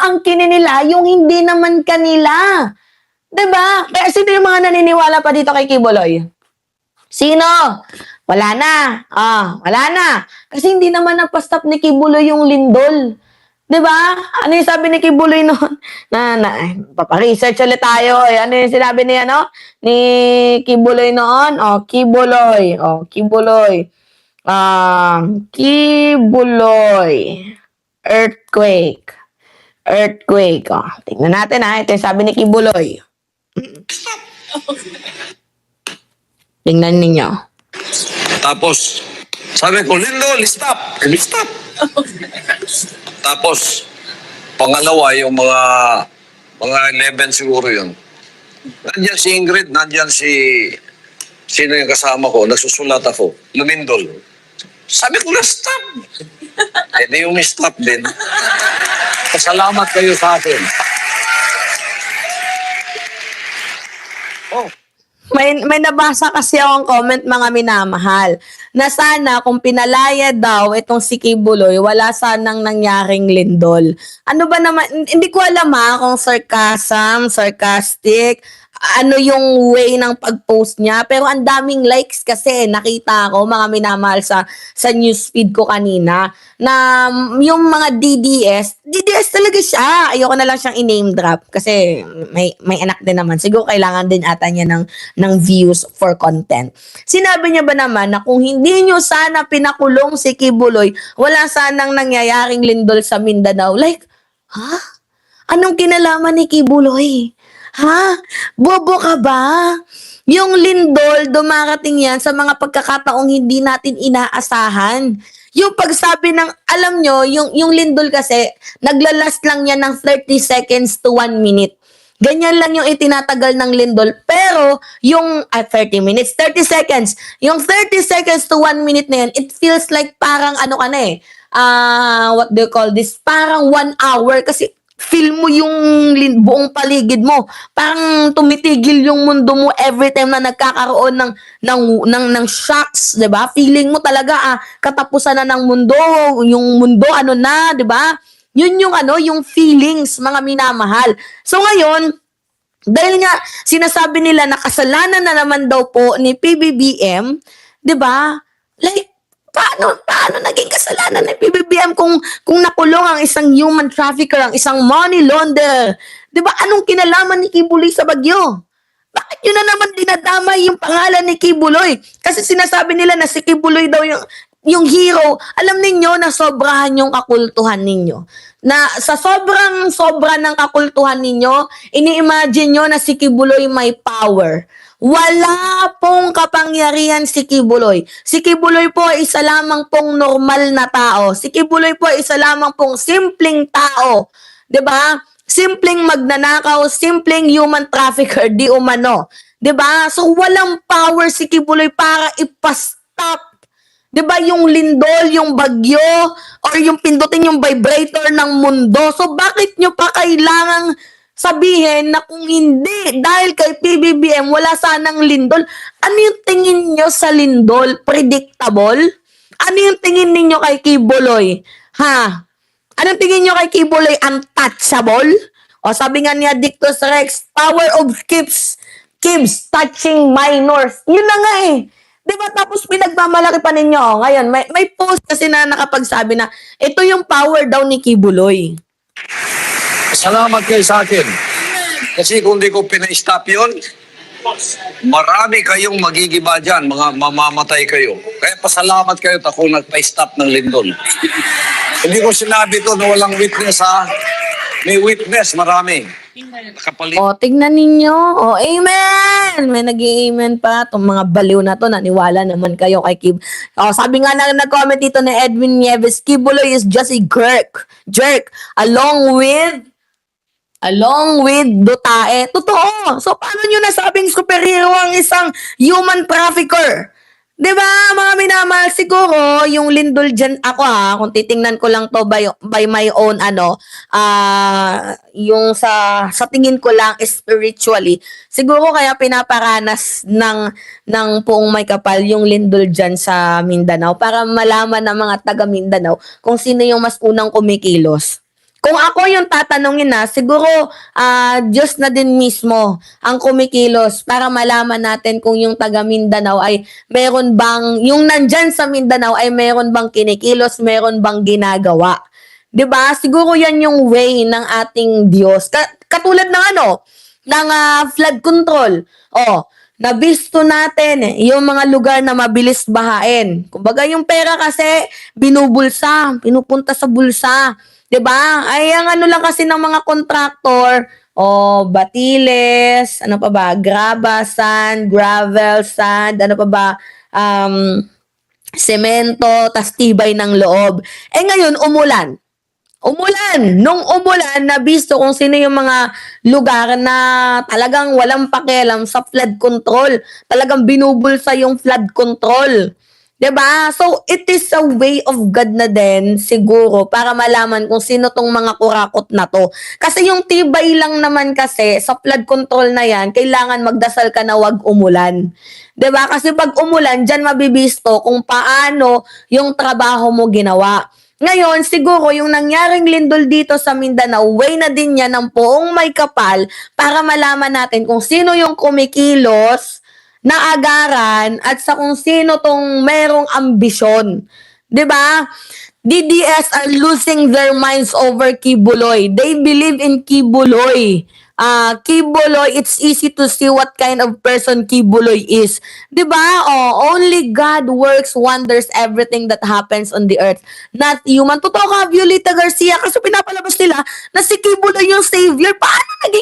aangkinin nila yung hindi naman kanila. 'Di ba? Kaya sino yung mga naniniwala pa dito kay Kibuloy? Sino? Wala na. Wala na. Kasi hindi naman nagpa-stop ni Kibuloy yung lindol. 'Di ba? Ano yung sabi ni Kibuloy noon? Papa-research ulit tayo. Ano yung sinabi ni ni Kibuloy noon? Kibuloy. Kibuloy. Kibuloy. Earthquake. Earthquake. Tingnan natin ito yung sabi ni Kibuloy. Tingnan ninyo. Tapos, sabi ko, Lindol, stop! Stop! Tapos, pangalawa, yung mga 11 siguro yun. Nandiyan si Ingrid, nandiyan sino yung kasama ko, nagsusulat ako, lumindol. Sabi ko na, stop! Di yung stop din. Pasalamat kayo sa akin. May nabasa kasi akong comment, mga minamahal, na sana kung pinalaya daw itong si Kibuloy, wala sanang nangyaring lindol. Ano ba naman, hindi ko alam kung sarcastic, ano yung way ng pag-post niya, pero ang daming likes kasi nakita ko, mga minamahal, sa newsfeed ko kanina, na yung mga DDS talaga siya. Ayoko na lang siyang i-name drop kasi may anak din naman. Siguro kailangan din ata niya ng views for content. Sinabi niya ba naman na kung hindi niyo sana pinakulong si Kibuloy, wala sanang nangyayaring lindol sa Mindanao. Like, anong kinalaman ni Kibuloy? Bobo ka ba? Yung lindol, dumarating yan sa mga pagkakataong hindi natin inaasahan. Yung pagsabi ng, alam nyo, yung lindol kasi, naglalast lang yan ng 30 seconds to 1 minute. Ganyan lang yung itinatagal ng lindol. Pero, yung 30 minutes, 30 seconds. Yung 30 seconds to 1 minute na yan, it feels like parang what do you call this? Parang 1 hour. Kasi, feel mo yung buong paligid mo. Parang tumitigil yung mundo mo every time na nagkakaroon ng shocks, 'di ba? Feeling mo talaga katapusan na ng mundo, yung mundo 'di ba? Yun yung yung feelings, mga minamahal. So ngayon, dahil nga sinasabi nila na kasalanan na naman daw po ni PBBM, 'di ba? Like paano naging kasalanan ng PBBM kung nakulong ang isang human trafficker, ang isang money launderer? 'Di ba? Anong kinalaman ni Kibuloy sa bagyo? Bakit yun na naman dinadamay yung pangalan ni Kibuloy? Kasi sinasabi nila na si Kibuloy daw yung hero. Alam ninyo na sobrahan yung kakultuhan ninyo. Na sa sobra ng kakultuhan ninyo, ini-imagine nyo na si Kibuloy may power. Wala pong kapangyarihan si Kibuloy. Si Kibuloy po ay isa lamang pong normal na tao. Si Kibuloy po ay isa lamang pong simpleng tao. 'Di ba? Simpleng magnanakaw, simpleng human trafficker, di umano. 'Di ba? So walang power si Kibuloy para ipastop, 'di ba, yung lindol, yung bagyo, or yung pindutin yung vibrator ng mundo. So bakit nyo pa kailangang sabihin na kung hindi, dahil kay PBBM wala sanang lindol? Ano yung tingin nyo sa lindol? Predictable? Ano yung tingin ninyo kay Kibuloy? Anong tingin nyo kay Kibuloy? Untouchable? O sabi nga niya, Dictus Rex, power of keeps touching minors. Yun na nga eh. Diba? Tapos pinagmamalaki pa ninyo. Ngayon, may post kasi na nakapagsabi na ito yung power daw ni Kibuloy. Salamat kayo sa akin. Kasi kung di ko pina-stop yun, marami kayong magigiba dyan, mga mamamatay kayo. Kaya pasalamat kayo at ako nagpa-stop ng lindol. Hindi ko sinabi to na walang witness May witness, marami. Tignan ninyo. Amen! May nag-i-amen pa. Itong mga baliw na to, naniwala naman kayo kay Kib. Sabi nga na nag-comment dito ni Edwin Nieves, Kibuloy is just a jerk. Along with Dutae. Totoo. So, paano nyo nasabing superhero ang isang human trafficker? Diba, mga minamahal, siguro, yung lindol dyan, ako kung titingnan ko lang to by my own, yung sa tingin ko lang spiritually, siguro kaya pinaparanas ng Poong May Kapal yung lindol dyan sa Mindanao para malaman ng mga taga Mindanao kung sino yung mas unang kumikilos. Kung ako yung tatanungin na, siguro Diyos na din mismo ang kumikilos para malaman natin kung yung taga Mindanao ay meron bang, yung nandyan sa Mindanao ay meron bang kinikilos, meron bang ginagawa. 'Di ba? Siguro yan yung way ng ating Diyos. Katulad ng ng flood control. Oh, nabisto natin yung mga lugar na mabilis bahain. Kumbaga yung pera kasi binubulsa, pinupunta sa bulsa. 'Di ba? Ay ang lang kasi ng mga kontraktor, batiles, ano pa ba? Graba, sand, gravel, sand, ano pa ba? Semento, tas tibay ng loob. Eh ngayon, umulan. Nung umulan, nabisto kung sino yung mga lugar na talagang walang pakialam sa flood control. Talagang binubulsa yung flood control. 'Di ba? So, it is a way of God na din siguro para malaman kung sino tong mga kurakot na to. Kasi yung tibay lang naman kasi sa flood control na yan, kailangan magdasal ka na wag umulan. 'Di ba? Kasi pag umulan, diyan mabibisto kung paano yung trabaho mo ginawa. Ngayon, siguro yung nangyaring lindol dito sa Mindanao, way na din yan ng poong may kapal para malaman natin kung sino yung kumikilos na agaran at sa kung sino tong merong ambisyon. 'Di ba? DDS are losing their minds over Kibuloy. They believe in Kibuloy. Kibuloy, it's easy to see what kind of person Kibuloy is. 'Di ba? Only God works wonders everything that happens on the earth. Not human. Totoo ka, Violeta Garcia, kasi pinapalabas nila na si Kibuloy yung savior. Paano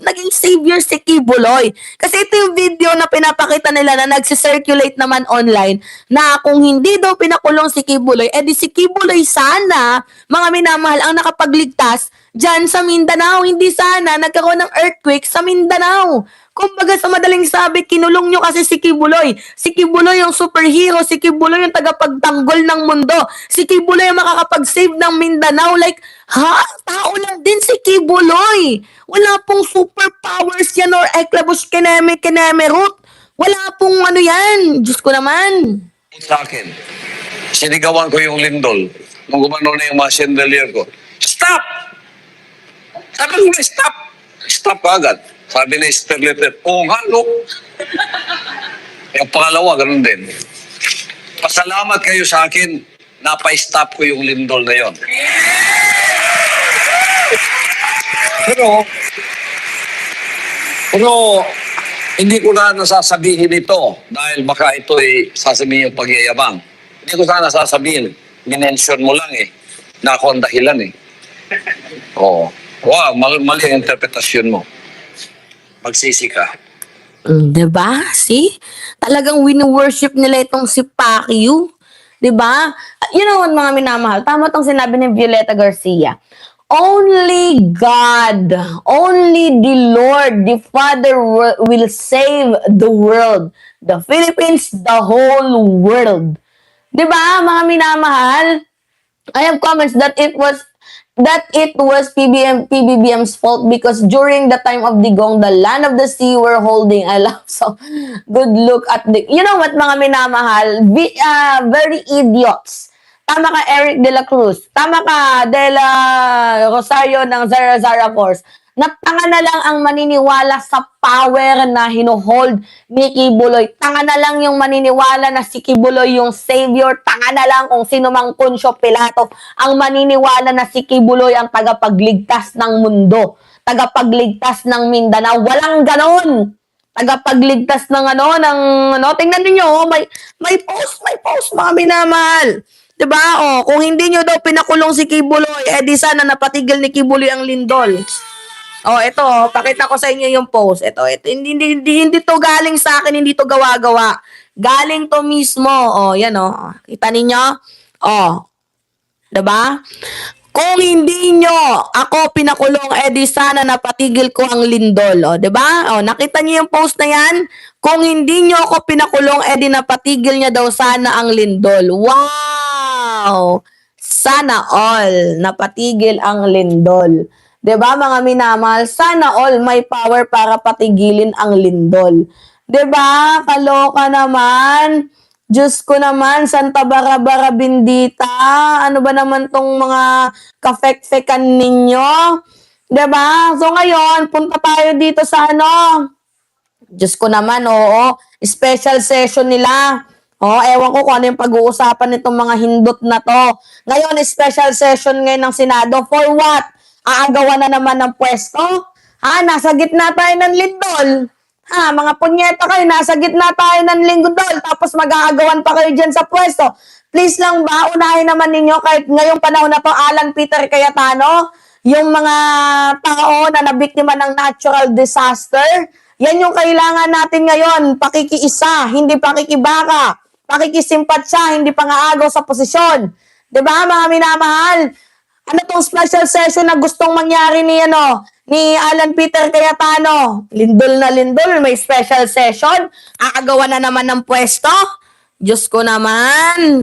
naging savior si Kibuloy? Kasi ito yung video na pinapakita nila na nagsi-circulate naman online na kung hindi daw pinakulong si Kibuloy, edi si Kibuloy sana, mga minamahal, ang nakapagligtas dyan sa Mindanao. Hindi sana nagkaroon ng earthquake sa Mindanao. Kumbaga sa madaling sabi, kinulong nyo kasi si Kibuloy. Si Kibuloy yung superhero. Si Kibuloy yung tagapagtanggol ng mundo. Si Kibuloy yung makakapag-save ng Mindanao. Like, tao lang din si Kibuloy. Wala pong superpowers yan or eklabos keneme root. Wala pong yan. Diyos ko naman. Sa akin, sinigawan ko yung lindol. Nung gumano na yung mga chandelier ko, stop! Sabi ko na, stop! Stop agad. Sabi na Sterlet, nga, look. Yung pangalawa, ganun din. Pasalamat kayo sa akin, napa-stop ko yung lindol na yon. Pero, hindi ko na nasasabihin ito dahil baka ito ay sasabihin yung pagyayabang. Hindi ko sana sasabihin. Minention mo lang na ako ang dahilan Wow, mali ang interpretasyon mo. Magsisi ka. Diba? See? Talagang wini-worship nila itong si Pacquiao. Diba? You know what, mga minamahal? Tama itong sinabi ni Violeta Garcia. Only God, only the Lord, the Father will save the world. The Philippines, the whole world. Diba, mga minamahal? I have comments that it was PBBM's fault because during the time of Digong, the land of the sea were holding a love. So, good look at you know what, mga minamahal? Very idiots. Tama ka, Eric De La Cruz. Tama ka, De La Rosario ng Zara Force. Tanga na lang ang maniniwala sa power na hinuhold ni Kibuloy. Tanga na lang yung maniniwala na si Kibuloy yung savior. Tanga na lang kung sino mang Poncio Pilato ang maniniwala na si Kibuloy ang tagapagligtas ng mundo. Tagapagligtas ng Mindanao. Walang ganon. Tagapagligtas ng tingnan niyo, may post, mga minamahal. 'Di ba? Kung hindi niyo daw pinakulong si Kibuloy, di sana napatigil ni Kibuloy ang lindol. Ito, pakita ko sa inyo yung post. Ito, hindi to galing sa akin, hindi to gawa-gawa. Galing to mismo. Yan Kita ninyo? 'Di ba? Kung hindi nyo ako pinakulong, di sana napatigil ko ang lindol. 'Di ba? Nakita niyo yung post na yan? Kung hindi nyo ako pinakulong, di napatigil niya daw sana ang lindol. Wow! Sana all napatigil ang lindol. 'Di ba, mga minamahal? Sana all may power para patigilin ang lindol. 'Di ba? Kaloka naman. Diyos ko naman, Santa Barbara Bendita. Ano ba naman tong mga kafek-fekan ninyo? 'Di ba? So ngayon, punta tayo dito sa ano. Diyos ko naman, oo. Special session nila. Ewan ko kung ano yung pag-uusapan nitong mga hindot na to. Ngayon, special session ngayon ng Senado. For what? Aagawan na naman ng pwesto? Nasa gitna tayo ng lindol. Mga punyeta kayo, nasa gitna tayo ng lindol, tapos mag-aagawan pa kayo dyan sa pwesto. Please lang ba, unahin naman ninyo kahit ngayong panahon na to, Alan Peter Cayetano, yung mga tao na nabiktima ng natural disaster, yan yung kailangan natin ngayon, pakikiisa, hindi pakikibaka, pakikisimpatsa, hindi pangaagaw sa posisyon. 'Di ba, mga minamahal? Ano tong special session na gustong mangyari ni Alan Peter Cayetano? Lindol na lindol, may special session, aagawan na naman ng pwesto. Diyos ko naman.